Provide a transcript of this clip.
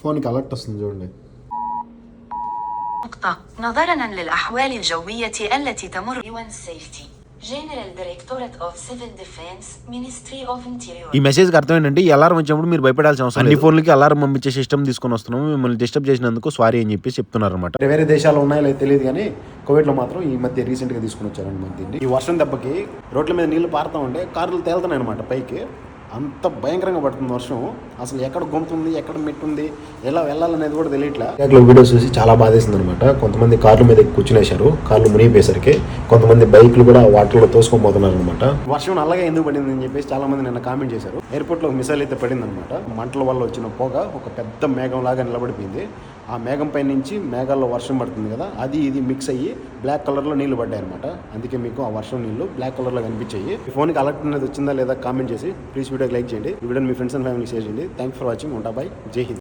ఫోన్కి అలర్ట్ వస్తుంది చూడండి. نظرا للأحوال الجوية التي تمر UN Safety General Directorate of Civil Defense Ministry of Interior. ఈ మెసేజ్కి అర్థం ఏంటంటే ఈ అలారం వచ్చినప్పుడు మీరు భయపడాల్సిన అవసరం అన్ని ఫోన్లకి అలారం పంపించే సిస్టమ్ తీసుకొని వస్తున్నాము, మిమ్మల్ని డిస్టర్బ్ చేసినందుకు సారీ అని చెప్పి చెప్తున్నారు అనమాట. వేరే దేశాలు ఉన్నాయో లేదు తెలియదు కానీ కువైట్లో మాత్రం ఈ మధ్య రీసెంట్గా తీసుకుని వచ్చారనమాట దీన్ని. ఈ వర్షం దెబ్బకి రోడ్ల మీద నీళ్లు పారుతూ ఉంటే కార్లు తేలుతున్నాయి అనమాట పైకి. అంత భయంకరంగా పడుతుంది వర్షం. అసలు ఎక్కడ గుంతుంది, ఎక్కడ మెట్టుంది, ఎలా వెళ్ళాలనేది కూడా తెలియట్లా. వీడియోస్ చూసి చాలా బాధేసింది అనమాట. కొంతమంది కార్ల మీద కూర్చునేశారు, కార్లు మునిగిపోయేసరికి. కొంతమంది బైక్లు కూడా వాటర్లో తోసుకొని పోతున్నారు అనమాట. వర్షం నల్లగా ఎందుకు పడింది అని చెప్పేసి చాలా మంది నిన్న కామెంట్ చేశారు. ఎయిర్పోర్ట్ లో మిసైల్ అయితే పడింది అనమాట. మంటల వల్ల వచ్చిన పొగ ఒక పెద్ద మేఘం లాగా నిలబడిపోయింది. ఆ మేఘం పై నుంచి మేఘాల్లో వర్షం పడుతుంది కదా, అది ఇది మిక్స్ అయ్యి బ్లాక్ కలర్లో నీళ్లు పడ్డాయి అనమాట. అందుకే మీకు ఆ వర్షం నీళ్లు బ్లాక్ కలర్లో కనిపించాయి. ఈ ఫోన్కి అలర్ట్ అనేది వచ్చిందా లేదా కామెంట్ చేసి ప్లీజ్ వీడియోకి లైక్ చేయండి. ఈ వీడియోని మీ ఫ్రెండ్స్ అండ్ ఫ్యామిలీ షేర్ చేయండి. Thanks for watching. ఉంటా బాయ్. జై హింద్.